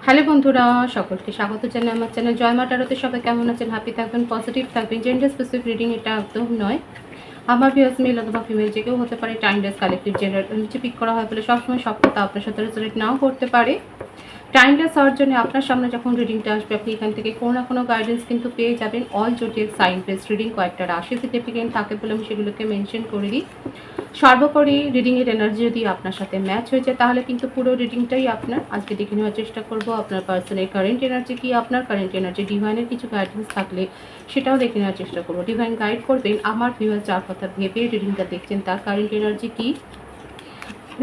Hello বন্ধুরা, সকলকে স্বাগত জানাই আমার চ্যানেল জয় মা ট্যারোতে। সবাই কেমন আছেন? হ্যাপি থাকবেন, পজিটিভ থাকবেন। জেন্ডার স্পেসিফিক রিডিং এটা একদম নয়। আমার ভিউয়ার্স মেল অথবা ফিমেল যে কেউ হতে পারে। টাইম ডেস কালেক্টিভ জেন্ডার নিচে পিক করা হয় বলে সবসময় সব কথা আপনার সাথে রেজোনেট নাও করতে পারে। টাইমটা সার্চ জন্য আপনার সামনে যখন রিডিংটা আসবে, আপনি এখান থেকে কোনো না কোনো গাইডেন্স কিন্তু পেয়ে যাবেন। All zodiac sign based reading, কয়েকটা রাশি সিগনিফিকেন্ট থাকে বলে আমি সেগুলোকে মেনশন করে দিই। সর্বোপরি রিডিংয়ের এনার্জি যদি আপনার সাথে ম্যাচ হয়ে যায় তাহলে কিন্তু পুরো রিডিংটাই আপনার। আজকে দেখে নেওয়ার চেষ্টা করব আপনার পার্সনের কারেন্ট এনার্জি কি, আপনার কারেন্ট এনার্জি ডিভাইনের কিছু গাইডেন্স থাকলে সেটাও দেখে নেওয়ার চেষ্টা করব। ডিভাইন গাইড করবেন আমার ভিউয়ার যার কথা ভেবে রিডিংটা দেখছেন তার কারেন্ট এনার্জি কি।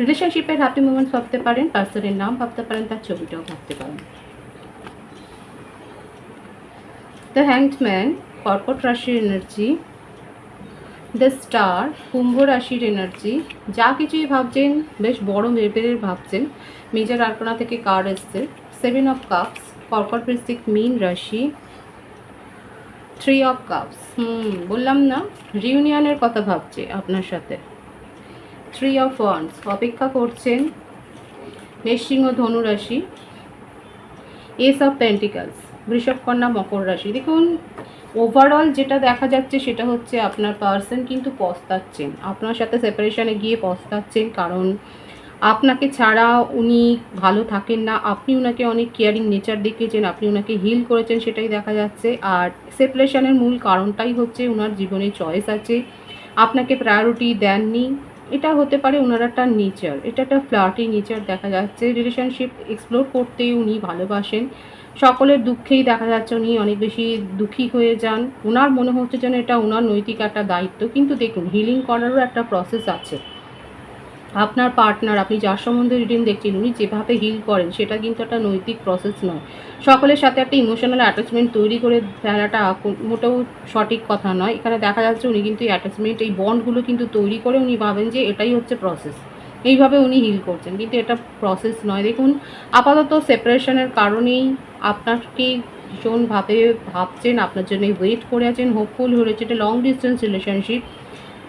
রিলেশনশিপের হ্যাপি মোমেন্টস ভাবতে পারেন, পার্সনের নাম ভাবতে পারেন, তার ছবিটাও ভাবতে পারেন। দ্য হ্যাংড ম্যান কর্কট রাশির এনার্জি, দ্য স্টার কুম্ভ রাশির এনার্জি। যা কিছুই ভাবছেন বেশ বড় লেভেলের ভাবছেন। মেজর আর্কানা থেকে কার্ড এসছে, 7 অফ কাপস কর্কট বৃশ্চিক মীন রাশি, 3 অফ কাপস। বললাম না, রিউনিয়নের কথা ভাবছে আপনার সাথে। 3 অফ ওয়ান্ডস অপেক্ষা করছেন। মেষসিংহ ধনু রাশি, এস অফ পেন্টিকালস বৃষভ কন্যা মকর রাশি। দেখুন, ওভারঅল যেটা দেখা যাচ্ছে সেটা হচ্ছে আপনার পার্সন কিন্তু পস্তাচ্ছেন, আপনার সাথে সেপারেশনে গিয়ে পস্তাচ্ছেন। কারণ আপনাকে ছাড়া উনি ভালো থাকেন না। আপনি ওনাকে অনেক কেয়ারিং নেচার দেখিয়েছেন, আপনি ওনাকে হিল করেছেন, সেটাই দেখা যাচ্ছে। আর সেপারেশনের মূল কারণটাই হচ্ছে ওনার জীবনে চয়েস আছে, আপনাকে প্রায়োরিটি দেননি। এটা হতে পারে ওনার একটা নেচার, এটা একটা ফ্লার্টি নেচার দেখা যাচ্ছে। রিলেশনশিপ এক্সপ্লোর করতে উনি ভালোবাসেন, সকলের দুঃখেই দেখা যাচ্ছে উনি অনেক বেশি দুঃখী হয়ে যান। ওনার মনে হচ্ছে যেন এটা ওনার নৈতিক একটা দায়িত্ব। কিন্তু দেখুন, হিলিং করারও একটা প্রসেস আছে। আপনার পার্টনার, আপনি যার সম্বন্ধে রিডিং দেখছেন, উনি যেভাবে হিল করেন সেটা কিন্তু একটা নৈতিক প্রসেস নয়। সকলের সাথে একটা ইমোশনাল অ্যাটাচমেন্ট তৈরি করে ফেলাটা মোটেও সঠিক কথা নয়। এখানে দেখা যাচ্ছে উনি কিন্তু এই অ্যাটাচমেন্ট, এই বন্ডগুলো কিন্তু তৈরি করে উনি ভাবেন যে এটাই হচ্ছে প্রসেস, এইভাবে উনি হিল করছেন, কিন্তু এটা প্রসেস নয়। দেখুন, আপাতত সেপারেশনের কারণেই আপনাকে ভীষণভাবে ভাবছেন, আপনার জন্য ওয়েট করে আছেন, হোপফুল হয়েছে। এটা লং ডিস্টেন্স রিলেশনশিপ।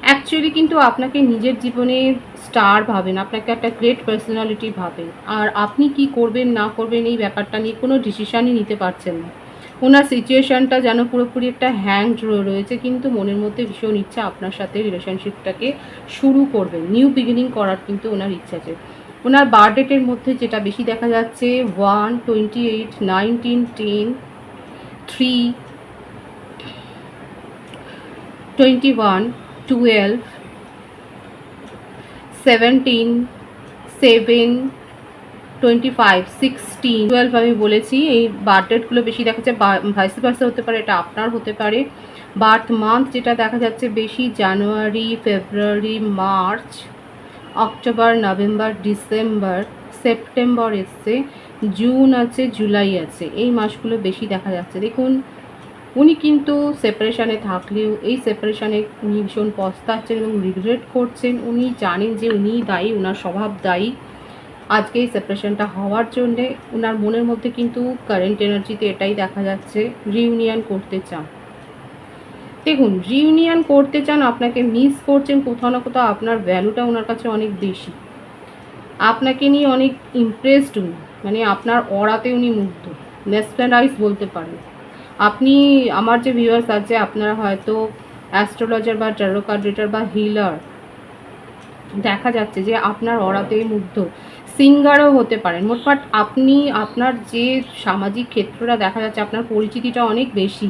অ্যাকচুয়ালি কিন্তু আপনাকে নিজের জীবনে স্টার ভাবেন, আপনাকে একটা গ্রেট পার্সোনালিটি ভাবেন। আর আপনি কি করবেন না করবেন এই ব্যাপারটা নিয়ে কোনো ডিসিশানই নিতে পারছেন না। ওনার সিচুয়েশানটা যেন পুরোপুরি একটা হ্যাংড রয়েছে, কিন্তু মনের মধ্যে ভীষণ ইচ্ছা আপনার সাথে রিলেশনশিপটাকে শুরু করবেন, নিউ বিগিনিং করার কিন্তু ওনার ইচ্ছা আছে। ওনার বার্থডেটের মধ্যে যেটা বেশি দেখা যাচ্ছে 1, 28, 19, 10, 3, 21, 12, 17, 7, 25, 16, 12 আমি বলেছি। এই বার্থ ডেটগুলো বেশি দেখা যাচ্ছে। ভাইস ভার্সা হতে পারে, এটা আপনার হতে পারে। বার্থ মান্থ যেটা দেখা যাচ্ছে বেশি জানুয়ারি, ফেব্রুয়ারি, মার্চ, অক্টোবর, নভেম্বর, ডিসেম্বর, সেপ্টেম্বর এসছে, জুন আছে, জুলাই আছে। এই মাসগুলো বেশি দেখা যাচ্ছে। দেখুন, উনি কিন্তু সেপারেশানে থাকলেও এই সেপারেশানে উনি ভীষণ পস্তাচ্ছেন এবং রিগ্রেট করছেন। উনি জানেন যে উনিই দায়ী, ওনার স্বভাব দায়ী আজকে এই সেপারেশনটা হওয়ার জন্যে। ওনার মনের মধ্যে কিন্তু কারেন্ট এনার্জিতে এটাই দেখা যাচ্ছে, রিউনিয়ন করতে চান। দেখুন, রিউনিয়ন করতে চান, আপনাকে মিস করছেন। কোথাও না কোথাও আপনার ভ্যালুটা ওনার কাছে অনেক বেশি, আপনাকে নিয়ে অনেক ইমপ্রেসড উনি, মানে আপনার অরাতে উনি মুগ্ধ, মেসমেরাইজ বলতে পারেন। আপনি, আমার যে ভিউয়ার্স আছে, আপনারা হয়তো অ্যাস্ট্রোলজার বা ট্যারো কার্ড রিডার বা হিলার, দেখা যাচ্ছে যে আপনার অরাতে মুগ্ধ। সিঙ্গারও হতে পারেন। মোটমাট আপনি, আপনার যে সামাজিক ক্ষেত্রটা দেখা যাচ্ছে, আপনার পরিচিতিটা অনেক বেশি,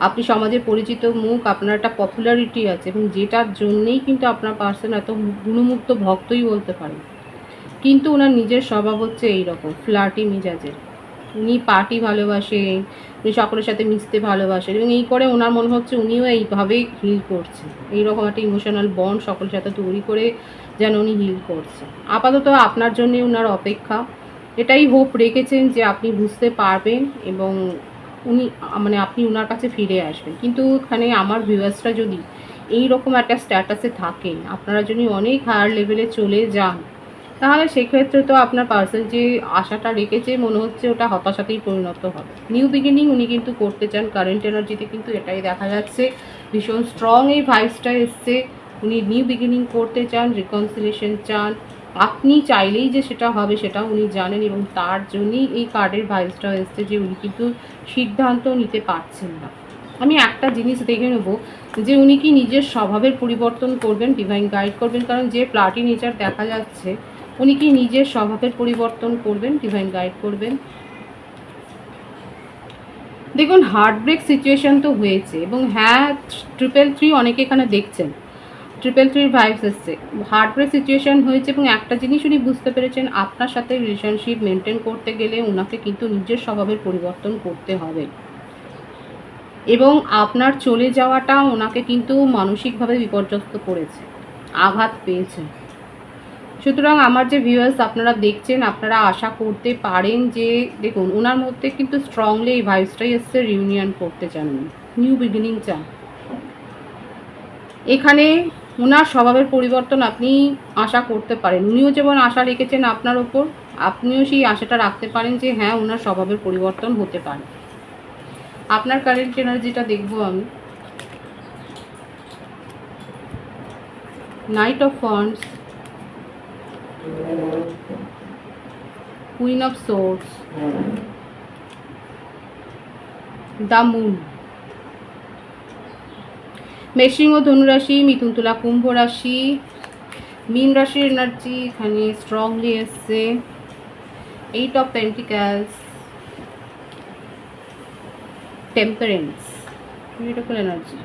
আপনি সমাজের পরিচিত মুখ, আপনার একটা পপুলারিটি আছে, এবং যেটার জন্যেই কিন্তু আপনার পার্সন এত গুণমুগ্ধ ভক্তই বলতে পারেন। কিন্তু ওনার নিজের স্বভাব হচ্ছে এইরকম ফ্লার্টি মেজাজের। উনি পার্টি ভালোবাসেন, উনি সকলের সাথে মিশতে ভালোবাসেন, এবং এই করে ওনার মনে হচ্ছে উনিও এইভাবেই হিল করছে। এইরকম একটা ইমোশনাল বন্ড সকলের সাথে তৈরি করে যেন উনি হিল করছে। আপাতত আপনার জন্যে ওনার অপেক্ষা, এটাই হোপ রেখেছেন যে আপনি বুঝতে পারবেন এবং উনি, মানে আপনি ওনার কাছে ফিরে আসবেন। কিন্তু এখানে আমার ভিউয়ার্সরা যদি এই রকম একটা স্ট্যাটাসে থাকেন, আপনারা যদি অনেক হায়ার লেভেলে চলে যান, তাহলে সেক্ষেত্রে তো আপনার পার্সন যে আশাটা রেখেছে মনে হচ্ছে ওটা হতাশাতেই পরিণত হবে। নিউ বিগিনিং উনি কিন্তু করতে চান, কারেন্ট এনার্জিতে কিন্তু এটাই দেখা যাচ্ছে। ভীষণ স্ট্রং এই ভাইবসটা এসছে, উনি নিউ বিগিনিং করতে চান, রিকনসিলেশন চান, আপনি চাইলেই যে সেটা হবে সেটাও উনি জানেন, এবং তার জন্যই এই কার্ডের ভাইবসটা এসছে যে উনি কিন্তু সিদ্ধান্ত নিতে পারছেন না। আমি একটা জিনিস দেখে নেব যে উনি কি নিজের স্বভাবের পরিবর্তন করবেন, ডিভাইন গাইড করবেন, কারণ যে প্লাটি নেচার দেখা যাচ্ছে উনি কি নিজের স্বভাবের পরিবর্তন করবেন, ডিভাইন গাইড করবেন। দেখুন হার্টব্রেক সিচুয়েশন তো হয়েছে, এবং হ্যাঁ 333 অনেকে এখানে দেখছেন, 333 ভাইবস এসছে, হার্টব্রেক সিচুয়েশন হয়েছে, এবং একটা জিনিস উনি বুঝতে পেরেছেন আপনার সাথে রিলেশনশিপ মেনটেন করতে গেলে ওনাকে কিন্তু নিজের স্বভাবের পরিবর্তন করতে হবে, এবং আপনার চলে যাওয়াটা ওনাকে কিন্তু মানসিকভাবে বিপর্যস্ত করেছে, আঘাত পেয়েছে। সুতরাং আমার যে ভিউয়ার্স আপনারা দেখছেন, আপনারা আশা করতে পারেন যে দেখুন ওনার মধ্যে কিন্তু স্ট্রংলি এই ভাইবসটাই এসছে, রিউনিয়ন করতে চান, নিউ বিগিনিং চান। এখানে ওনার স্বভাবের পরিবর্তন আপনি আশা করতে পারেন, উনিও যেমন আশা রেখেছেন আপনার ওপর, আপনিও সেই আশাটা রাখতে পারেন যে হ্যাঁ ওনার স্বভাবের পরিবর্তন হতে পারে। আপনার কারেন্ট এনার্জিটা দেখবো আমি। Knight of wands, queen of swords, the moon. মেষিং ও ধনুরাশি, মিথুন তুলা কুম্ভ রাশি, মীন রাশির এনার্জি এখানে স্ট্রংলি এসছে, 8 অফ পেন্টিক্যালস, টেম্পারেন্স, বিউটিফুল এনার্জি।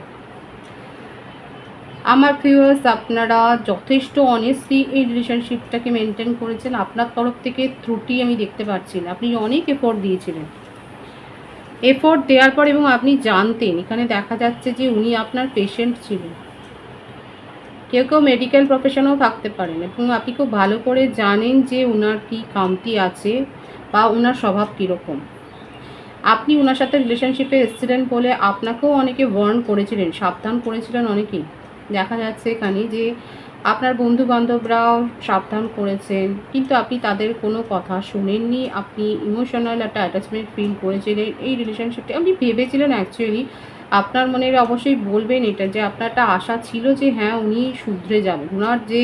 আমার ভিউয়ার্স আপনারা যথেষ্ট অনেস্টলি এই রিলেশনশিপটাকে মেনটেন করেছেন, আপনার তরফ থেকে ত্রুটি আমি দেখতে পাচ্ছি না, আপনি অনেক এফোর্ট দিয়েছিলেন, এফোর্ট দেওয়ার পর, এবং আপনি জানতেন, এখানে দেখা যাচ্ছে যে উনি আপনার পেশেন্ট ছিলেন, কেউ কেউ মেডিকেল প্রফেশনেও থাকতে পারেন, এবং আপনি খুব ভালো করে জানেন যে ওনার কী খামতি আছে বা ওনার স্বভাব কীরকম। আপনি ওনার সাথে রিলেশনশিপে এসেছিলেন বলে আপনাকেও অনেকে ওয়ার্ন করেছিলেন, সাবধান করেছিলেন অনেকেই, দেখা যাচ্ছে এখানে যে আপনার বন্ধু বান্ধবরাও সাবধান করেছেন, কিন্তু আপনি তাদের কোনো কথা শুনেননি, আপনি ইমোশনাল একটা অ্যাটাচমেন্ট ফিল করেছিলেন এই রিলেশনশিপটা, আপনি ভেবেছিলেন অ্যাকচুয়ালি, আপনার মনের অবশ্যই বলবেন এটা যে আপনার একটা আশা ছিল যে হ্যাঁ উনি শুধরে যাবেন, ওনার যে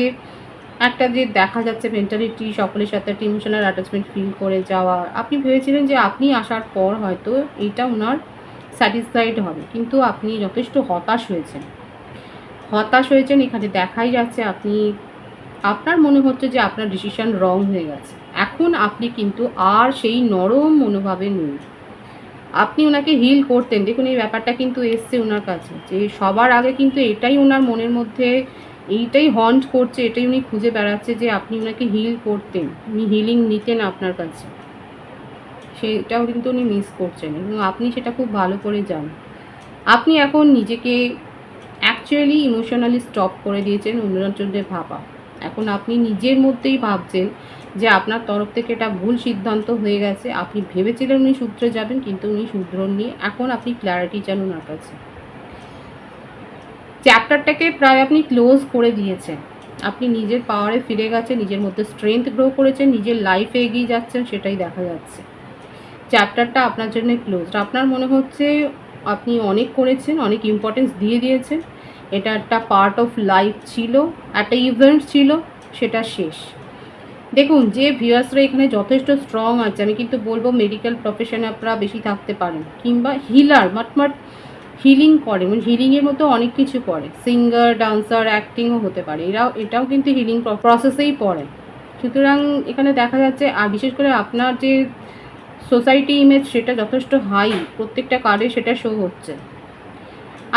একটা যে দেখা যাচ্ছে মেন্টালিটি, সকলের সাথে একটা ইমোশনাল অ্যাটাচমেন্ট ফিল করে যাওয়া, আপনি ভেবেছিলেন যে আপনি আসার পর হয়তো এইটা ওনার স্যাটিসফাইড হবে, কিন্তু আপনি যথেষ্ট হতাশ হয়েছেন, এখানে দেখাই যাচ্ছে আপনি, আপনার মনে হচ্ছে যে আপনার ডিসিশন রং হয়ে গেছে, এখন আপনি কিন্তু আর সেই নরম মনোভাবে নেই, আপনি ওনাকে হিল করতেন, দেখুন এই ব্যাপারটা কিন্তু এসছে ওনার কাছে, যে সবার আগে কিন্তু এটাই ওনার মনের মধ্যে, এইটাই হন্ট করছে, এটাই উনি খুঁজে বেড়াচ্ছে যে আপনি ওনাকে হিল করতেন, উনি হিলিং নিতেন আপনার কাছে, সেটাও কিন্তু উনি মিস করছেন, এবং আপনি সেটা খুব ভালো করে জানেন। আপনি এখন নিজেকে অ্যাকচুয়ালি ইমোশনালি স্টপ করে দিয়েছেন অন্যের জন্য ভাবা, এখন আপনি নিজের মধ্যেই ভাবছেন যে আপনার তরফ থেকে এটা ভুল সিদ্ধান্ত হয়ে গেছে, আপনি ভেবেছিলেন উনি শুধরে যাবেন কিন্তু উনি শুধরননি, এখন আপনি ক্ল্যারিটি চান ওনার কাছে, চ্যাপ্টারটাকে প্রায় আপনি ক্লোজ করে দিয়েছেন, আপনি নিজের পাওয়ারে ফিরে গেছেন, নিজের মধ্যে স্ট্রেংথ গ্রো করেছেন, নিজের লাইফে এগিয়ে যাচ্ছেন, সেটাই দেখা যাচ্ছে, চ্যাপ্টারটা আপনার জন্য ক্লোজ, আপনার মনে হচ্ছে আপনি অনেক করেছেন, অনেক ইম্পর্টেন্স দিয়ে দিয়েছেন, এটা একটা পার্ট অফ লাইফ ছিল, একটা ইভেন্ট ছিল, সেটা শেষ। দেখুন যে ভিউয়ার্সরা এখানে যথেষ্ট স্ট্রং আছে, আমি কিন্তু বলবো মেডিকেল প্রফেশনে আপনারা বেশি থাকতে পারেন, কিংবা হিলার মাটমাট হিলিং করে, মানে হিলিংয়ের মতো অনেক কিছু করে, সিঙ্গার, ডান্সার, অ্যাক্টিংও হতে পারে, এটাও কিন্তু হিলিং প্রসেসেই পড়ে। সুতরাং এখানে দেখা যাচ্ছে, আর বিশেষ করে আপনার যে সোসাইটি ইমেজ সেটা যথেষ্ট হাই, প্রত্যেকটা কার্ডে সেটা শো হচ্ছে,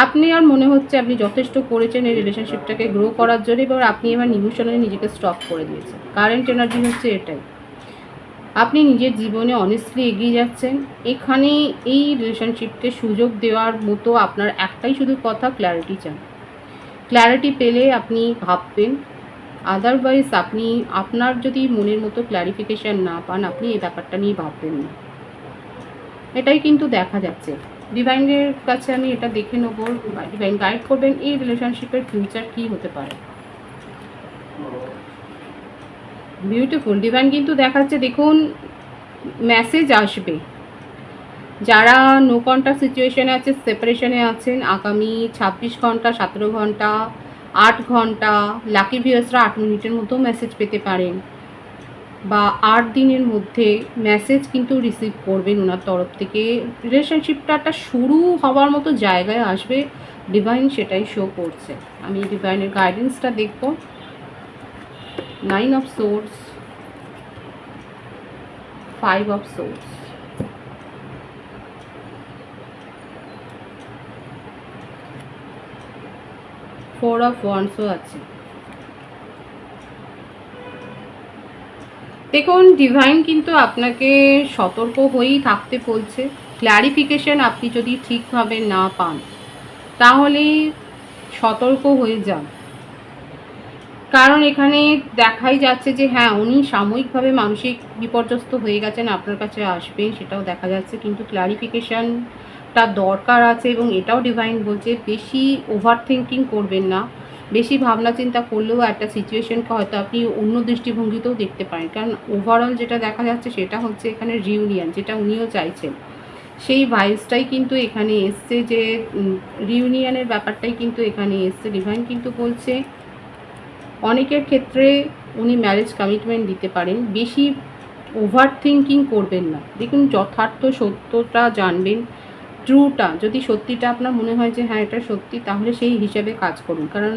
আপনি আর মনে হচ্ছে আপনি যথেষ্ট করেছেন এই রিলেশনশিপটাকে গ্রো করার জন্য, এবার আপনি এবার ইমোশনালি নিজেকে স্টপ করে দিয়েছেন, কারেন্ট এনার্জি হচ্ছে এটাই, আপনি নিজের জীবনে অনেস্টলি এগিয়ে যাচ্ছেন, এখানে এই রিলেশনশিপকে সুযোগ দেওয়ার মতো আপনার একটাই শুধু কথা, ক্ল্যারিটি চান, ক্ল্যারিটি পেলে আপনি ভাববেন, আদারওয়াইজ আপনি আপনার যদি মনের মতো ক্ল্যারিফিকেশান না পান আপনি এই ব্যাপারটা নিয়ে ভাববেন না, এটাই কিন্তু দেখা যাচ্ছে। ডিভাইনের কাছে আমি এটা দেখে নেবো, ডিভাইন গাইড করবেন এই রিলেশনশিপের ফিউচার কী হতে পারে। বিউটিফুল, ডিভাইন কিন্তু দেখাচ্ছে, দেখুন মেসেজ আসবে, যারা নো কন্ট্যাক্ট সিচুয়েশনে আছে, সেপারেশনে আছেন, আগামী 26 ঘন্টা, 17 ঘন্টা 8 ঘন্টা, লাকি ভিউয়ার্সরা 8 মিনিটের মধ্যেও মেসেজ পেতে পারেন, বা 8 দিনের মধ্যে মেসেজ কিন্তু রিসিভ করবেন ওনার তরফ থেকে। রিলেশনশিপটা একটা শুরু হওয়ার মতো জায়গায় আসবে, ডিভাইন সেটাই শো করছে। আমি ডিভাইনের গাইডেন্সটা দেখব। 9 of swords, 5 of swords, 4 of ওয়ান্ডসও আছে। দেখুন, ডিভাইন কিন্তু আপনাকে সতর্ক হয়েই থাকতে বলছে। ক্ল্যারিফিকেশন আপনি যদি ঠিকভাবে না পান তাহলে সতর্ক হয়ে যান, কারণ এখানে দেখাই যাচ্ছে যে হ্যাঁ, উনি সাময়িকভাবে মানসিক বিপর্যস্ত হয়ে গেছেন, আপনার কাছে আসবেন সেটাও দেখা যাচ্ছে, কিন্তু ক্ল্যারিফিকেশানটা দরকার আছে। এবং এটাও ডিভাইন বলছে বেশি ওভার থিঙ্কিং করবেন না। বেশি ভাবনা চিন্তা করলেও একটা সিচুয়েশনকে হয়তো আপনি অন্য দৃষ্টিভঙ্গিতেও দেখতে পারেন, কারণ ওভারঅল যেটা দেখা যাচ্ছে সেটা হচ্ছে এখানে রিউনিয়ন, যেটা উনিও চাইছেন সেই ভাইবসটাই কিন্তু এখানে এসছে, যে রিউনিয়নের ব্যাপারটাই কিন্তু এখানে এসছে। ডিভাইন কিন্তু বলছে অনেকের ক্ষেত্রে উনি ম্যারেজ কমিটমেন্ট দিতে পারেন, বেশি ওভার থিঙ্কিং করবেন না। দেখুন, যথার্থ সত্যটা জানবেন, ট্রুটা, যদি সত্যিটা আপনার মনে হয় যে হ্যাঁ এটা সত্যি, তাহলে সেই হিসাবে কাজ করুন। কারণ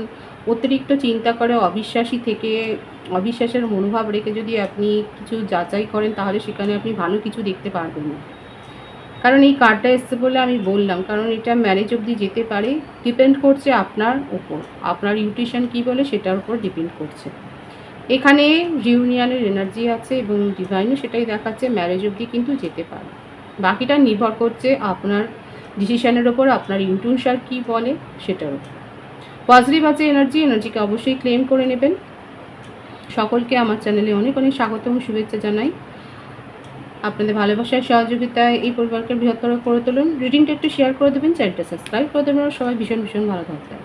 অতিরিক্ত চিন্তা করে অবিশ্বাসী থেকে, অবিশ্বাসের মনোভাব রেখে যদি আপনি কিছু যাচাই করেন তাহলে সেখানে আপনি ভালো কিছু দেখতে পারবেন না। কারণ এই কার্ডটা এসছে বলে আমি বললাম, কারণ এটা ম্যারেজ অবধি যেতে পারে, ডিপেন্ড করছে আপনার ওপর, আপনার ইউটিউশন কী বলে সেটার উপর ডিপেন্ড করছে। এখানে রিউনিয়নের এনার্জি আছে এবং ডিভাইনও সেটাই দেখাচ্ছে, ম্যারেজ অবধি কিন্তু যেতে পারে। বাকিটা নির্ভর করছে আপনার ডিসিশনের ওপর, আপনার ইনটিউশন কী বলে সেটার উপর। পজিটিভ আছে এনার্জিকে অবশ্যই ক্লেম করে নেবেন। সকলকে আমার চ্যানেলে অনেক অনেক স্বাগত এবং শুভেচ্ছা জানাই। আপনাদের ভালোবাসার সহযোগিতায় এই পরিবারকে বৃহত্তর করে তুলুন। রিডিংটা একটু শেয়ার করে দেবেন, চ্যানেলটা সাবস্ক্রাইব করে দেবেন। সবাই ভীষণ ভীষণ ভালো থাকবেন।